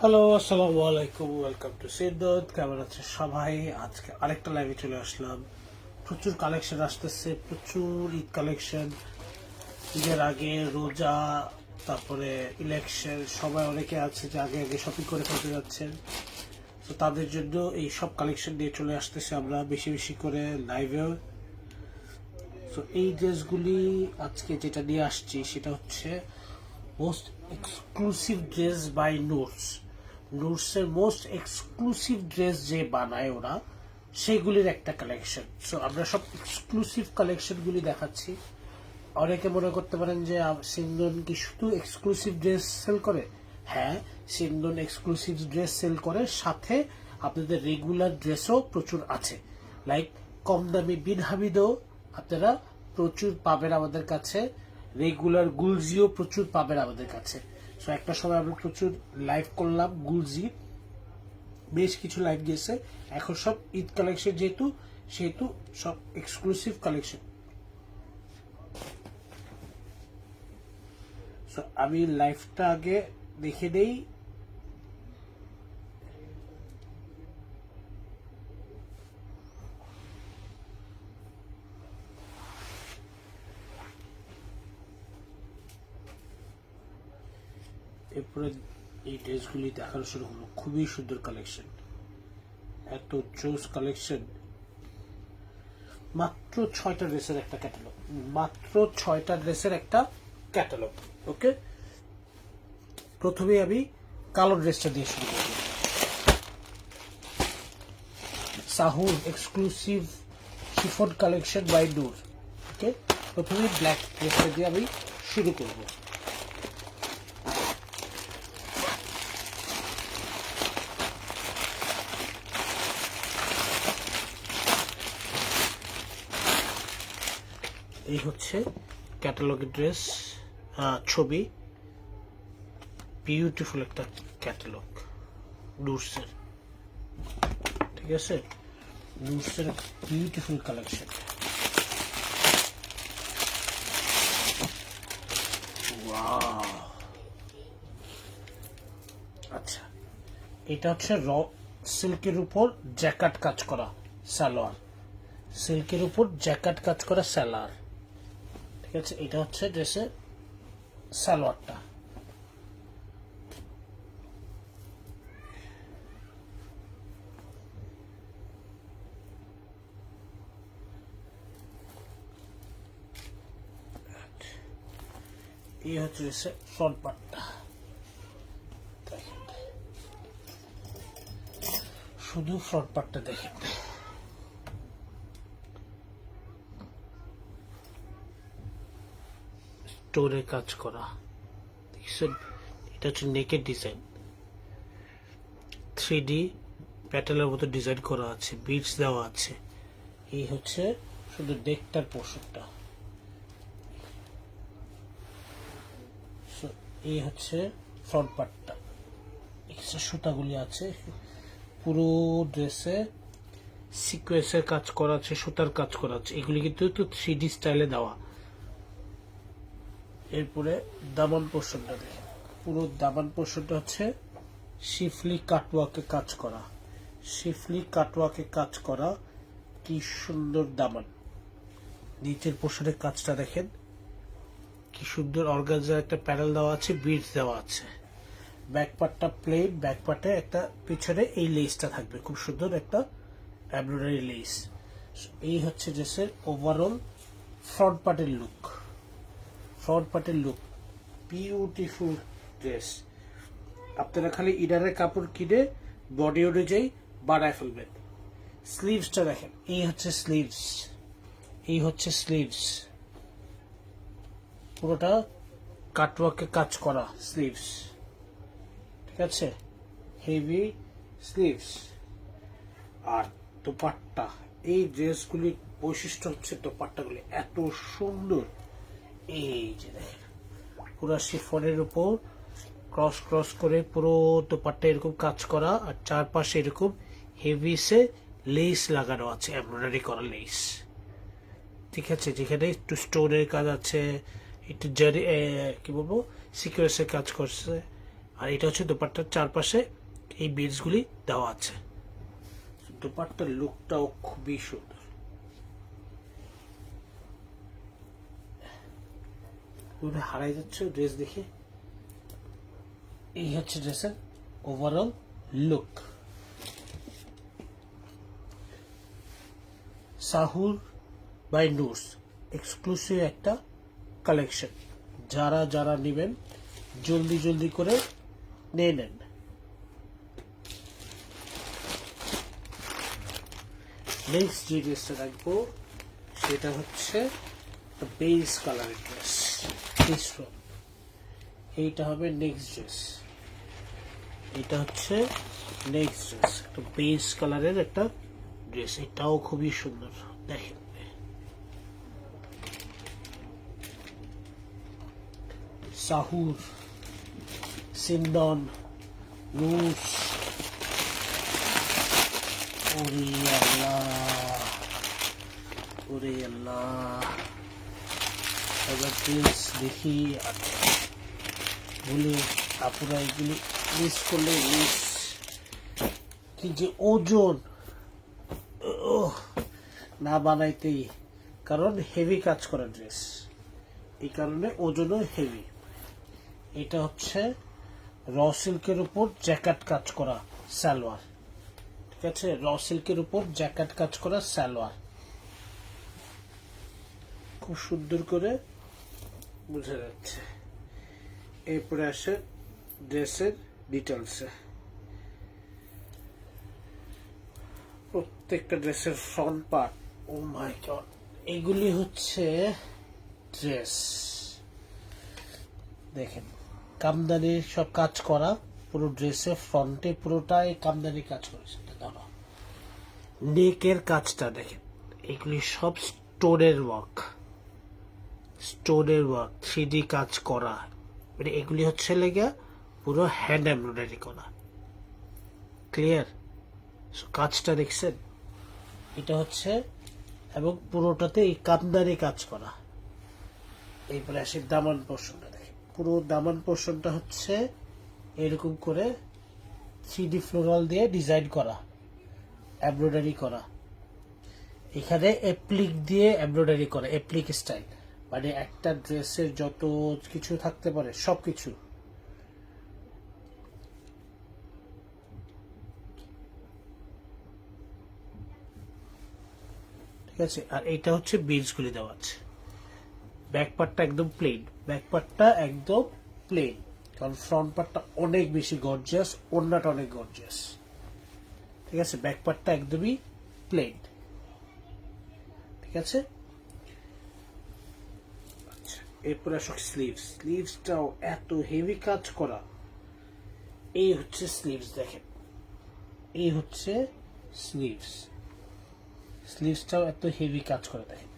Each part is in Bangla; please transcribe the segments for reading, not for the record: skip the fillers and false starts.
হ্যালো, আসসালামু আলাইকুম। Welcome to Siddharth. কেমন আছে সবাই? আজকে আরেকটা লাইভে চলে আসলাম। প্রচুর কালেকশন আসতেছে, প্রচুর ঈদ কালেকশন। ঈদের আগে রোজা, তারপরে ইলেকশন, সবাই অনেকে আছে যে আগে আগে শপিং করে ফেলতে যাচ্ছেন। তো তাদের জন্য এই সব কালেকশন নিয়ে চলে আসতেছে আমরা বেশি বেশি করে লাইভেও। তো এই ড্রেসগুলি আজকে যেটা নিয়ে আসছি সেটা হচ্ছে most exclusive dress by notes. নোটসের মোস্ট এক্সক্লুসিভ ড্রেস যে বানায় ওরা, সেগুলির একটা কালেকশন। সো আমরা সব এক্সক্লুসিভ কালেকশনগুলি দেখাচ্ছি। অনেকে মনে করতে পারেন যে সিন্দন কি শুধু এক্সক্লুসিভ ড্রেস সেল করে? হ্যাঁ, সিন্দন এক্সক্লুসিভ ড্রেস সেল করে, সাথে আপনাদের রেগুলার ড্রেসও প্রচুর আছে। লাইক কম দামি বিন হামিদও আপনারা প্রচুর পাবেন আমাদের কাছে, রেগুলার গুলজিও প্রচুর পাবেন আমাদের কাছে। সো একটা সময় আমরা প্রচুর লাইভ করলাম গুলজি, বেশ কিছু লাইভ গেছে। এখন সব ঈদ কালেকশন সেহেতু সব এক্সক্লুসিভ কালেকশন। আমি লাইভটা আগে দেখে নেই। এরপরে এই ড্রেসগুলি দেখানো শুরু হলো। খুবই সুন্দর কালেকশন, এত জোস কালেকশন। মাত্র 6টা ড্রেসের একটা ক্যাটালগ, মাত্র 6টা ড্রেসের একটা ক্যাটালগ। ওকে, প্রথমে আমি কালো ড্রেসটা দিয়ে শুরু করব। সাহুর এক্সক্লুসিভ শিফন কালেকশন বাই নূর। ওকে, প্রথমে ব্ল্যাক ড্রেসটা দিয়ে আমি শুরু করব। এই হচ্ছে ক্যাটালগের ড্রেস, ছবি। বিউটিফুল একটা ক্যাটালগ নূরসের, ঠিক আছে? নূরসের বিউটিফুল কালেকশন। আচ্ছা, এটা হচ্ছে র সিল্কের উপর জ্যাকেট কাজ করা সালোয়ার, সিল্কের উপর জ্যাকেট কাজ করা সালোয়ার, ঠিক আছে? এটা হচ্ছে ড্রেসের সালোয়ারটা। এই হচ্ছে ড্রেসের ফ্রন্ট পার্টটা। শুধু ফ্রন্ট পার্টটা দেখেন, স্টোরে কাজ করা, দেখছেন? এটা হচ্ছে নেকের ডিজাইন, 3D প্যাটেলের মতো ডিজাইন করা আছে, বিটস দেওয়া আছে। এই হচ্ছে শুধু নেকটার পোর্শনটা। এই হচ্ছে ফ্রন্ট পার্টটা, এক্সট্রা সুতাগুলি আছে। পুরো ড্রেসে সিকোয়েন্সের কাজ করা আছে, সুতার কাজ করা আছে। এগুলি কিন্তু 3D স্টাইলে দেওয়া। এরপরে দামান পোর্শনটা দেখে, পুরো দামান পোর্শনটা হচ্ছে শিফলি কাটওয়ার্কে কাজ করা, শিফলি কাটওয়ার্কে কাজ করা। কি সুন্দর দামান! নিচের পোর্শনের কাজটা দেখেন, কি সুন্দর অর্গানজার একটা প্যানেল দেওয়া আছে, বিটস দেওয়া আছে। ব্যাক পার্টটা প্লেন, ব্যাক পার্টে একটা পিছনে এই লেসটা থাকবে, খুব সুন্দর একটা এমব্রয়ডারি লেস। এই হচ্ছে ড্রেসের ওভারঅল ফ্রন্ট পার্টের লুক, ফ্রন্ট পার্টের লুক। Beautiful dress. আপনারা খালি ইনারের কাপড় কিনে বডি অনুযায়ী বানায় ফেলবেন। স্লিভসটা দেখেন, এই হচ্ছে স্লিভস, এই হচ্ছে স্লিভস। পুরোটা কাটওয়ার্কে কাজ করা স্লিভস, ঠিক আছে? Heavy sleeves. আর দোপাট্টা, এই ড্রেসগুলির বৈশিষ্ট্য হচ্ছে দোপাট্টাগুলি এত সুন্দর। এই যে দেখেন, পুরো শিফনের উপর ক্রস ক্রস করে পুরো দোপাট্টা এরকম কাজ করা, আর চারপাশে এরকম হেভিসে লেস লাগানো আছে, এমব্রয়ডারি করা লেস, ঠিক আছে? যেখানে একটু স্টোনের কাজ আছে, একটু জারি কি বলবো, সিকোয়েন্সের কাজ করছে। আর এটা হচ্ছে দোপাট্টার চারপাশে এই বিটসগুলি দেওয়া আছে। দোপাট্টার লুকটাও খুবই সুন্দর। হারাই যাচ্ছে ড্রেস দেখে। এই হচ্ছে ড্রেসের overall look. সাহুর by Noor's exclusive একটা কালেকশন। যারা যারা নেবেন জলদি জলদি করে নিয়ে নেন। নেক্সট যে ড্রেসটা রাখবো সেটা হচ্ছে বেজ কালারের ড্রেস। এইটা হবে নেক্সট ড্রেস। এটা হচ্ছে নেক্সট ড্রেস, একটা বেজ কালারের একটা ড্রেস। এটাও খুবই সুন্দর, দেখেন। সাহুর, সিন্দন, নুস, ওরে আল্লাহ, ওরে আল্লাহ। এবার ড্রেস দেখি বলে আপুরা এগুলি মিস করলে মিস। কি যে ওজন, না বানাইতেই, কারণ হেভি কাজ করা ড্রেস, এই কারণে ওজনও হেভি। এটা হচ্ছে র সিল্কের উপর জ্যাকেট কাজ করা সালোয়ার, ঠিক আছে? র সিল্কের উপর জ্যাকেট কাজ করা সালোয়ার, খুব সুন্দর করে বোঝা যাচ্ছে। এরপরে আসে ড্রেসের ডিটেলসে। প্রত্যেকটা ড্রেসের ফ্রন্ট পার্ট, ও মাই গড, এগুলি হচ্ছে ড্রেস। দেখেন কামদানির সব কাজ করা, পুরো ড্রেসে ফ্রন্টে পুরোটাই কামদানি কাজ করেছে। ধরো নেকের কাজটা দেখেন, এগুলি সব স্টোনের ওয়ার্ক, স্টোনের ওয়ার্ক, 3D কাজ করা। মানে এগুলি হচ্ছে লেগে পুরো হ্যান্ড এমব্রয়ডারি করা। ক্লিয়ার? কাজটা দেখছেন? এটা হচ্ছে, এবং পুরোটাতে এই কামদানি কাজ করা। এরপরে আসি দামান পোর্শনটা। দেখেন পুরো দামান পোর্শনটা হচ্ছে এরকম করে 3D ফ্লোরাল দিয়ে ডিজাইন করা, এমব্রয়ডারি করা। এখানে অ্যাপ্লিক দিয়ে এমব্রয়ডারি করা, অ্যাপ্লিক স্টাইল। মানে একটা ড্রেসের যত কিছু থাকতে পারে সবকিছু। ঠিক আছে? আর এটা হচ্ছে বিটসগুলি দেওয়া আছে। ব্যাক পার্টটা একদম প্লেন, ব্যাক পার্টটা একদম প্লেন, কারণ ফ্রন্ট পার্টটা অনেক বেশি গর্জিয়াস, ওড়নাটা অনেক গর্জিয়াস। ঠিক আছে? ব্যাক পার্টটা একদমই প্লেন। ঠিক আছে? আচ্ছা, এরপর আসো স্লিভস। স্লিভসটাও এত হেভি কাজ করা। এই হচ্ছে স্লিভস, দেখেন এই হচ্ছে স্লিভস। স্লিভসটাও এত হেভি কাজ করা, দেখেন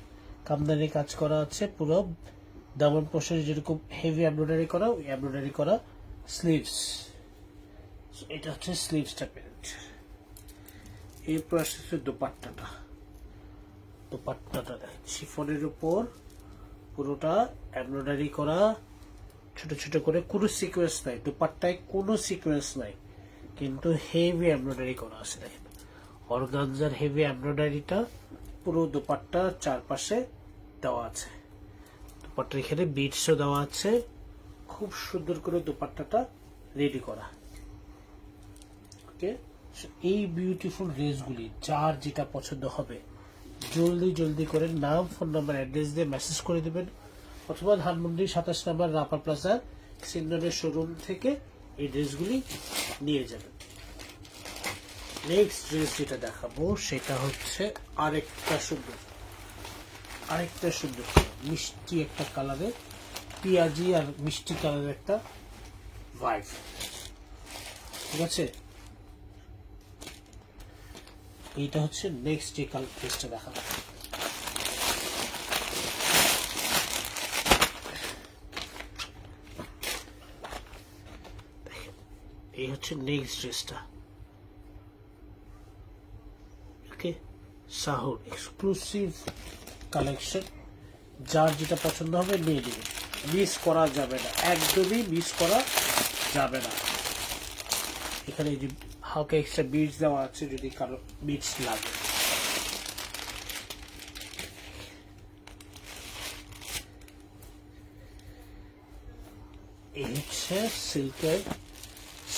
কামদানি কাজ করা আছে পুরো দামন পোর্শনে, যেরকম হেভি এমব্রয়ডারি করা, ওই এমব্রয়ডারি করা স্লিভস। এটা হচ্ছে স্লিভসটা প্যান্ট। এরপর আসছে দোপাট্টাটা। দোপাট্টাটা দেখেন শিফনের উপর পুরোটা এমব্রয়ডারি করা, ছোট ছোট করে, কোনো সিকোয়েন্স নাই দোপাট্টায়, কোনো সিকোয়েন্স নাই, কিন্তু হেভি এমব্রয়ডারি করা আছে। দেখেন অর্গানজার হেভি এমব্রয়ডারিটা পুরো দোপাট্টার চারপাশে দেওয়া আছে। দোপাট্টার এখানে বিটসও দেওয়া আছে। খুব সুন্দর করে দোপাট্টাটা রেডি করা। ওকে, এই বিউটিফুল ড্রেসগুলি যার যেটা পছন্দ হবে জলদি জলদি করে নাম, ফোন নাম্বার, অ্যাড্রেস দিয়ে মেসেজ করে দেবেন, অথবা ধানমন্ডি 27 নম্বর রাপা প্লাজার সিন্ডনের শোরুম থেকে এই ড্রেসগুলি নিয়ে যাবেন। নেক্সট ড্রেস যেটা দেখাবো সেটা হচ্ছে আরেকটা সুন্দর মিষ্টি একটা কালারের, পেঁয়াজি আর মিষ্টি কালারের একটা ভাইব। ঠিক আছে? এইটা হচ্ছে নেক্সট যে কালার ড্রেসটা দেখাবো। এই হচ্ছে নেক্সট ড্রেসটা। ওকে, সাহুর এক্সক্লুসিভ কালেকশন। যার যেটা পছন্দ হবে নিয়ে নেবেন, মিস করা যাবে না, একদমই মিস করা যাবে না। এখানে যে হালকা এক্সট্রা বিটস দেওয়া আছে, যদি কারো বিটস লাগে। এই হচ্ছে সিল্কের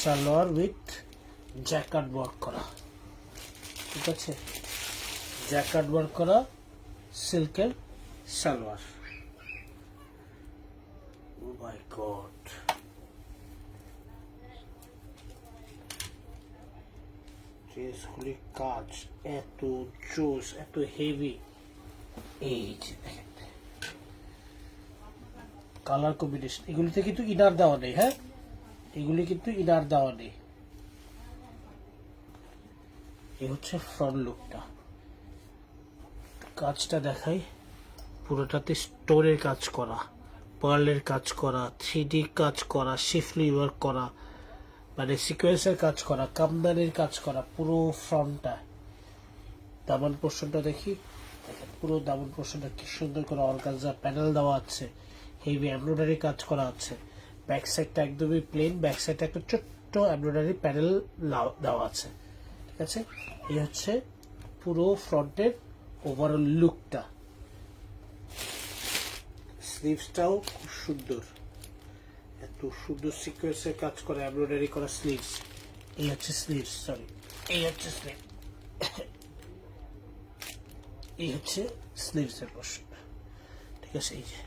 সালোয়ার উইথ জ্যাকার্ড ওয়ার্ক করা, ঠিক আছে? জ্যাকার্ড ওয়ার্ক করা সিল্কের সালোয়ার। ও মাই গড, ড্রেসগুলি কাজ এত জোস, এত হেভি। এই যে দেখেন কালার কম্বিনেশন, এগুলিতে কিন্তু ইনার দেওয়া নেই। হ্যাঁ, এগুলি কিন্তু ইনার দেওয়া নেই। এই হচ্ছে ফ্রন্ট লুকটা। কাজটা দেখাই, পুরোটাতে স্টোনের কাজ করা, পার্লের কাজ করা, 3D কাজ করা, শিফলি ওয়ার্ক করা, মানে সিকোয়েন্সের কাজ করা, কামদানির কাজ করা পুরো ফ্রন্টটা। দামান পোর্শনটা দেখি, দেখেন পুরো দামান পোর্শনটা কি সুন্দর করে অর্গানজা প্যানেল দেওয়া আছে, হেভি এমব্রয়ডারি কাজ করা আছে। ব্যাক সাইডটা একদমই প্লেন, ব্যাক সাইডটা একটা ছোট্ট এমব্রয়ডারি প্যানেল দেওয়া আছে, ঠিক আছে? এই হচ্ছে পুরো ফ্রন্টের ওভারঅল লুকটা। স্লিভসটাও খুব সুন্দর, এত সুন্দর সিকোয়েন্সের কাজ করা, এমব্রয়ডারি করা স্লিভস। এই হচ্ছে স্লিভস, সরি, এই হচ্ছে স্লিভ, এই হচ্ছে স্লিভসের পোর্শন, ঠিক আছে? এই যে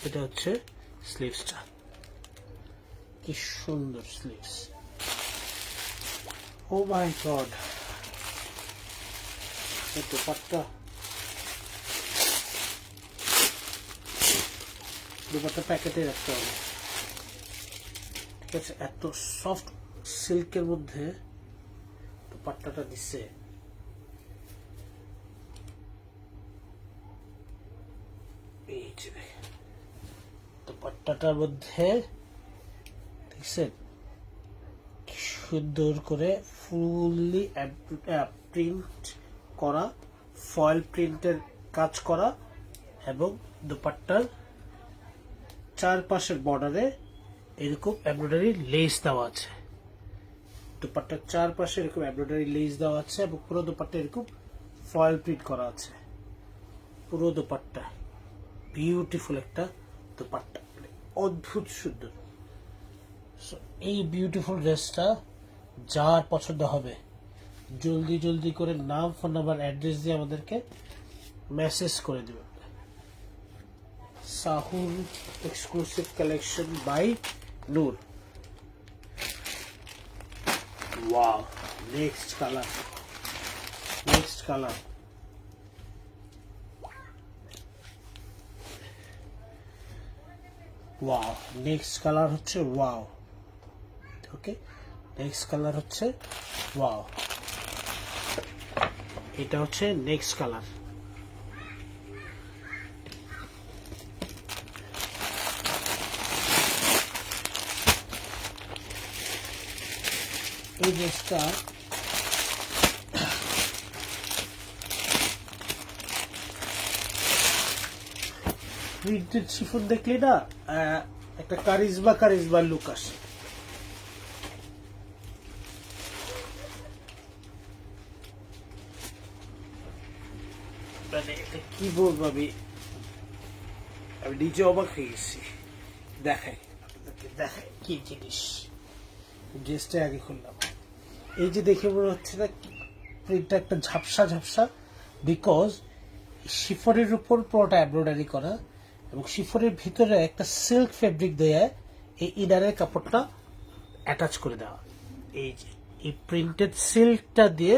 এটা হচ্ছে স্লিভসটা, কি সুন্দর স্লিভস। ও মাই গড, দুপাট্টা, দুপাট্টা প্যাকেটে রাখতে হবে, ঠিক আছে? এত সফট সিল্কের মধ্যে দুপাট্টাটা দিচ্ছে। এই যে দুপাট্টাটার মধ্যে দেখছেন কি সুন্দর করে ফুললি প্রিন্ট করা, ফয়েল প্রিন্টের কাজ করা, এবং দুপাট্টার চারপাশের বর্ডারে এরকম এমব্রয়ডারি লেস দেওয়া আছে। দুপাট্টার চারপাশে এরকম এমব্রয়ডারি লেস দেওয়া আছে, এবং পুরো দুপাট্টা এরকম ফয়েল প্রিন্ট করা আছে। পুরো দুপাট্টা বিউটিফুল একটা দুপাট্টা, অদ্ভুত সুন্দর। এই বিউটিফুল ড্রেসটা যার পছন্দ হবে জলদি জলদি করে নাম, ফোন নাম্বার, অ্যাড্রেস দিয়ে আমাদেরকে মেসেজ করে দেবেন। Sahul exclusive collection by Noor. Wow, next colour, next colour. Wow, next colour হচ্ছে ওয়াও। ওকে, নেক্সট কালার হচ্ছে ওয়াও। এটা হচ্ছে নেক্সট কালার। এই ড্রেসটা প্রিন্টেড শিফন দেখলে না একটা কারিজমা লুক আসে। মানে এটা কি বলবো, আমি নিজে অবাক হয়ে গেছি। দেখাই আপনাদেরকে, দেখাই কি জিনিস। ড্রেসটা আগে খুললাম, এই যে দেখে মনে হচ্ছে না প্রিন্টটা একটা ঝাপসা ঝাপসা, বিকজ শিফনের উপর পুরোটা এমব্রয়ডারি করা, এবং শিফনের ভিতরে একটা সিল্ক ফেব্রিক দিয়ে এই ইনারের কাপড়টা অ্যাটাচ করে দেওয়া। এই যে এই প্রিন্টেড সিল্কটা দিয়ে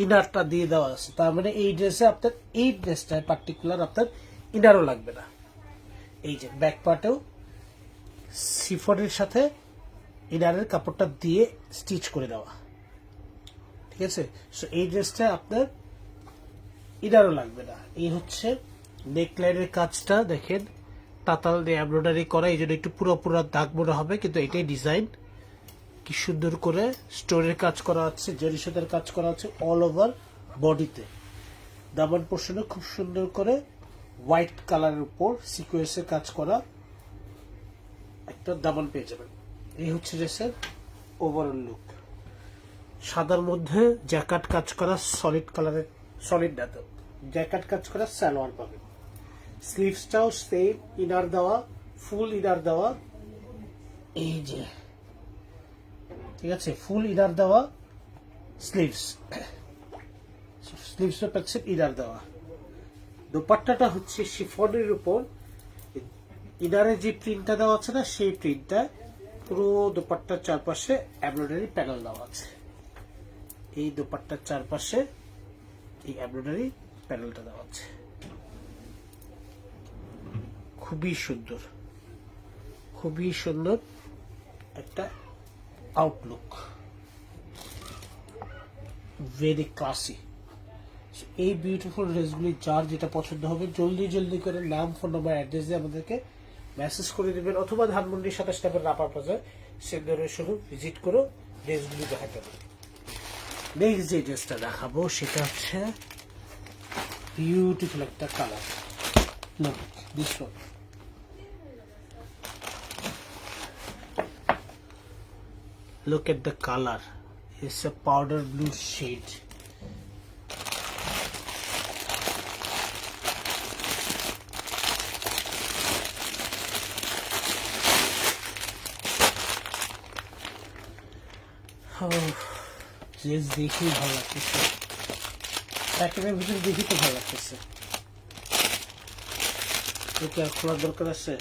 ইনারটা দিয়ে দেওয়া আছে, তার মানে এই ড্রেসে আপনার, এই ড্রেসটায় পার্টিকুলার আপনার ইনারও লাগবে না। এই যে ব্যাক পার্টেও শিফনের সাথে ইনারের কাপড়টা দিয়ে স্টিচ করে দেওয়া, ঠিক আছে? সো এই ড্রেসটা আপনার ইনারও লাগবে না। এই হচ্ছে নেকলাইনের কাজটা দেখেন, তাতাল দিয়ে এমব্রয়ডারি করা, এই জন্য একটু পুরো দাগ মনে হবে, কিন্তু এটাই ডিজাইন। কি সুন্দর করে স্টোনের কাজ করা আছে, জরি সুতার কাজ করা আছে অল ওভার বডিতে। দামান পোর্শনে খুব সুন্দর করে হোয়াইট কালারের উপর সিকোয়েন্সের কাজ করা, একটা দামান পেয়ে যাবেন। এই হচ্ছে ড্রেসের ওভারঅল লুক। সাদার মধ্যে জ্যাকেট কাজ করা সলিড কালারের, সলিড না তো জ্যাকেট কাজ করা সালোয়ার পাবেন। স্লিভসটাও সেম, ইনার দেওয়া, ফুল ইনার দেওয়া, এই যে ঠিক আছে, ফুল ইনার দেওয়া স্লিভস, স্লিভসও পাচ্ছেন ইনার দেওয়া। দোপাট্টাটা হচ্ছে শিফনের উপর ইনারে যে প্রিন্টটা দেওয়া আছে না, সেই প্রিন্টটা পুরো দোপাট্টার চারপাশে এমব্রয়ডারি প্যানেল দেওয়া আছে। এই দোপাট্টার চারপাশে এই এমব্রয়ডারি প্যানেলটা দেওয়া আছে, খুবই সুন্দর, খুবই সুন্দর একটা আউটলুক, ভেরি ক্লাসি। এই বিউটিফুল ড্রেসগুলি যার যেটা পছন্দ হবে জলদি জলদি করে নাম, ফোন নাম্বার, অ্যাড্রেস দিয়ে আমাদেরকে মেসেজ করে দেবেন, অথবা ধানমন্ডি 27 নম্বর রাপার বাজার সেন্টারের শোরুম ভিজিট করো, ড্রেসগুলি দেখাতে হবে। নেক্সট যে ড্রেসটা দেখাবো সেটা হচ্ছে বিউটিফুল একটা colour. Look this one, look at the color, it's a powder blue shade. Dress দেখেই ভালো লাগতেছে, প্যাকেটের ভিতরে দেখি তো ভালো লাগতেছে। ওকে আর খোলার দরকার আছে?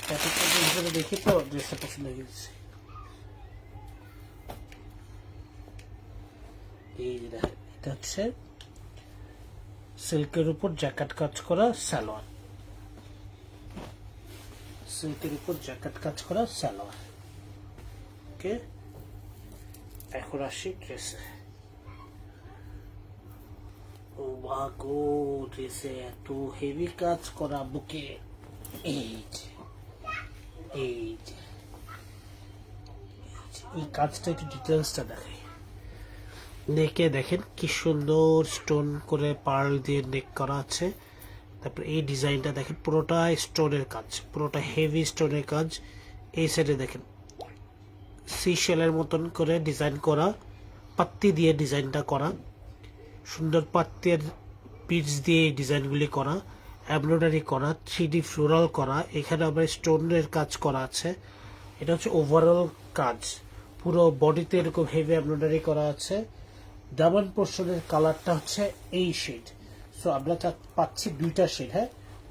প্যাকেটের ভিতরে দেখি তো ড্রেসটা পছন্দ হয়ে গেছে। এই দেখেন, এটা হচ্ছে সিল্কের উপর জ্যাকেট কাজ করা সালোয়ার, সিল্কের উপর জ্যাকেট কাজ করা সালোয়ার। ওকে, এখন আসি ড্রেসে। ও মা গো, ড্রেসে এত হেভি কাজ করা বুকে, এই কাজটা একটু ডিটেলসটা দেখাই। নেকে দেখেন কি সুন্দর স্টোন করে পার্ল দিয়ে নেক করা আছে। তারপর এই ডিজাইনটা দেখেন, পুরোটা স্টোনের কাজ, পুরোটা হেভি স্টোনের কাজ। এই সাইডে দেখেন সিশেলের মতন করে ডিজাইন করা, পাত্তি দিয়ে ডিজাইনটা করা, সুন্দর পাত্তের পিচ দিয়ে এই ডিজাইনগুলি করা, এমব্রয়ডারি করা, 3D ফ্লোরাল করা, এখানে আবার স্টোনের কাজ করা আছে। এটা হচ্ছে ওভারঅল কাজ, পুরো বডিতে এরকম হেভি এমব্রয়ডারি করা আছে। দামান পোর্শনের কালারটা হচ্ছে এই শেড। সো আমরা পাচ্ছি দুইটা শেড, হ্যাঁ,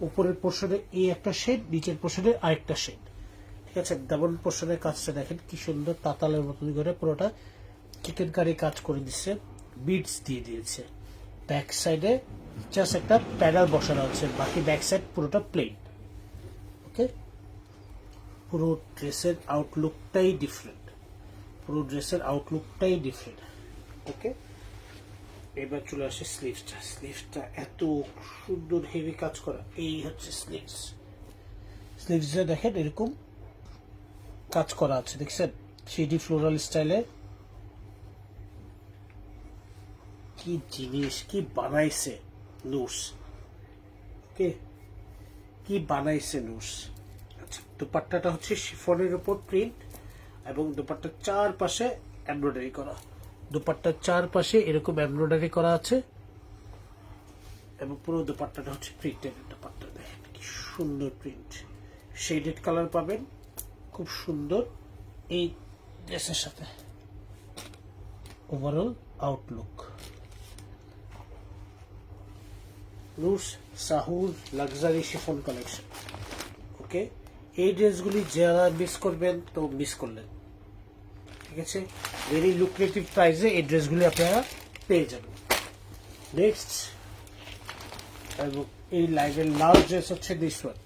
উপরের পোর্শনে এই একটা শেড, নিচের পোর্শনে আরেকটা শেড, ঠিক আছে। দামান পোর্শনের কাজটা দেখেন কি সুন্দর, তাতালের মতন করে পুরোটা চিকেন কারি কাজ করে দিচ্ছে, বিডস দিয়ে দিয়েছে। ব্যাক সাইডে জাস্ট একটা প্যানেল বসানো আছে, বাকি ব্যাক সাইড পুরোটা প্লেন। ওকে, পুরো ড্রেসের আউটলুকটাই ডিফারেন্ট, পুরো ড্রেসের আউটলুকটাই ডিফারেন্ট। ওকে, এবার চলে আসে স্লিভসটা। স্লিভসটা এত সুন্দর হেভি কাজ করা, এই হচ্ছে স্লিভস। স্লিভসে দেখেন এরকম কাজ করা আছে, দেখছেন 3D ফ্লোরাল স্টাইলে। কি জিনিস, কি বানাইছে নুস, ওকে, কি বানাইছে নুস। আচ্ছা, দোপাট্টাটা হচ্ছে শিফনের উপর প্রিন্ট এবং দোপাট্টার চারপাশে এমব্রয়ডারি করা, দোপাট্টার চারপাশে এরকম এমব্রয়ডারি করা আছে এবং পুরো দোপাট্টাটা হচ্ছে প্রিন্টেড দোপাট্টা। দেখেন কি সুন্দর প্রিন্ট, শেডেড কালার পাবেন, খুব সুন্দর এই ড্রেসের সাথে। Overall Outlook, নুস সাহুর luxury chiffon collection. ওকে, এই ড্রেসগুলি যারা মিস করবেন তো মিস করলেন, ঠিক আছে। ভেরি লুক্রেটিভ প্রাইসে এই ড্রেসগুলি আপনারা পেয়ে যাবেন। নেক্সট, এবং এই লাইভের লাস্ট ড্রেস হচ্ছে দিস ওয়ান।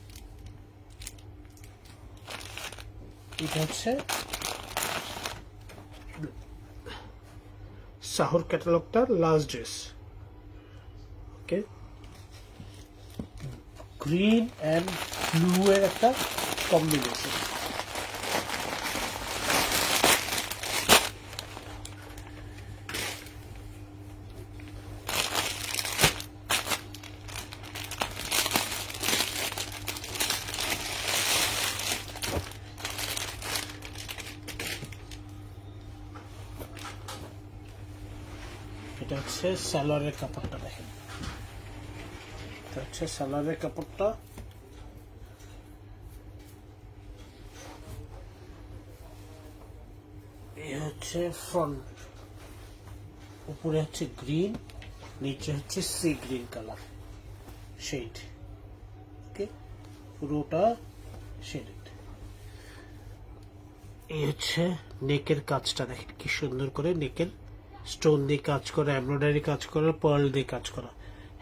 এটা হচ্ছে সাহুর ক্যাটালগটার last dress. Okay, green and blue এর একটা কম্বিনেশন। এটা হচ্ছে সালোয়ারের কাপড়টা, দেখেন এটা হচ্ছে সালোয়ারের কাপড়টা। এই হচ্ছে ফ্রন্ট, উপরে হচ্ছে গ্রিন, নিচে হচ্ছে সি গ্রিন কালার শেড। ওকে, পুরোটা শেডেড। এই হচ্ছে নেকের কাজটা, দেখেন কি সুন্দর করে নেকের স্টোন দিয়ে কাজ করা, এমব্রয়ডারি কাজ করা, পার্ল দিয়ে কাজ করা,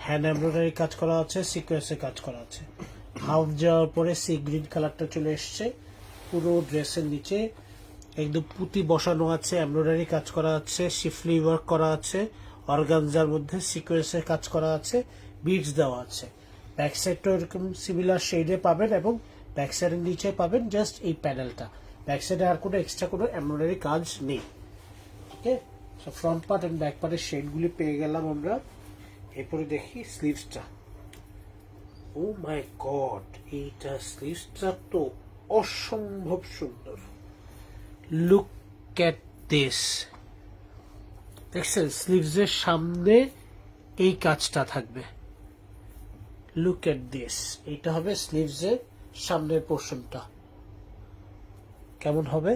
হ্যান্ড এমব্রয়ডারি কাজ করা আছে, সিকোয়েন্সে কাজ করা আছে। হাফ যাওয়ার পরে সি গ্রিন কালারটা চলে এসছে। পুরো ড্রেসের নিচে একদম পুঁতি বসানো আছে, এমব্রয়ডারি কাজ করা আছে, শিফলি ওয়ার্ক করা আছে, অর্গানজার মধ্যে সিকোয়েন্সের কাজ করা আছে, বিডস দেওয়া আছে। ব্যাক সাইডটা এরকম সিমিলার শেডে পাবেন এবং ব্যাক সাইডের নিচে পাবেন জাস্ট এই প্যানেলটা। ব্যাক সাইডে আর কোনো এক্সট্রা কোনো এমব্রয়ডারি কাজ নেই। Okay, so front part and back পার্টের শেডগুলি পেয়ে গেলাম আমরা। এরপরে দেখি স্লিভসটা। ও মাই গড, এইটা স্লিভসটা তো অসম্ভব সুন্দর। লুক এট দিস, দেখছেন স্লিভসের সামনে এই কাজটা থাকবে। লুক এট দিস, এইটা হবে স্লিভসের সামনের পোর্শনটা। কেমন হবে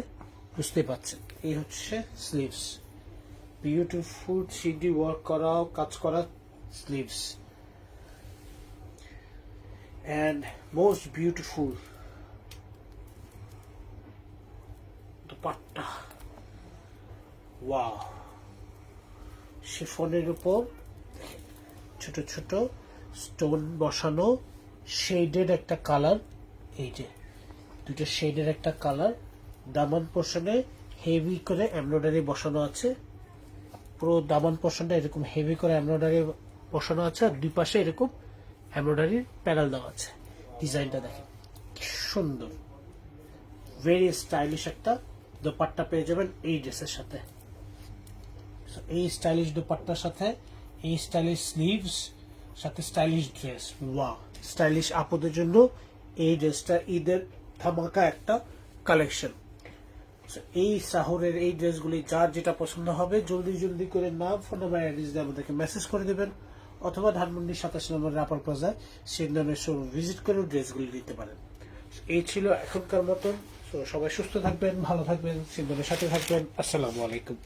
বুঝতে পারছেন। এই হচ্ছে স্লিভস, বিউটিফুল 3D ওয়ার্ক করা, কাজ করা sleeves, and most beautiful dupatta. Wow, শিফনের উপর ছোট ছোট স্টোন বসানো, শেডের একটা কালার, এই যে দুটো শেডের একটা কালার। দামান পোর্শনে হেভি করে এমব্রয়ডারি বসানো আছে, পুরো দামান পোর্শনটা এরকম হেভি করে এমব্রয়ডারি বসানো আছে, আর দুই পাশে এরকম এমব্রয়ডারির প্যানেল দেওয়া আছে। ডিজাইনটা দেখেন কি সুন্দর, ভেরি স্টাইলিশ একটা দোপাট্টা পেয়ে যাবেন এই ড্রেসের সাথে। এই স্টাইলিশ দোপাট্টার সাথে এই স্টাইলিশ স্লিভস সাথে স্টাইলিশ ড্রেস। ওয়া, স্টাইলিশ আপুদের জন্য এই ড্রেসটা ঈদের ধামাকা একটা কালেকশন। এই সাহরের এই ড্রেসগুলি যার যেটা পছন্দ হবে জলদি জলদি করে নাম, ফোন নাম্বার, অ্যাড্রেস দিয়ে আমাদেরকে মেসেজ করে দেবেন, অথবা ধানমন্ডি 27 নম্বর রাপার প্লাজায় সেই নামের শোরুম ভিজিট করে ড্রেসগুলি নিতে পারেন। এই ছিল এখনকার মতন। সবাই সুস্থ থাকবেন, ভালো থাকবেন, সিন্ধনের সাথে থাকবেন। আসসালামু আলাইকুম।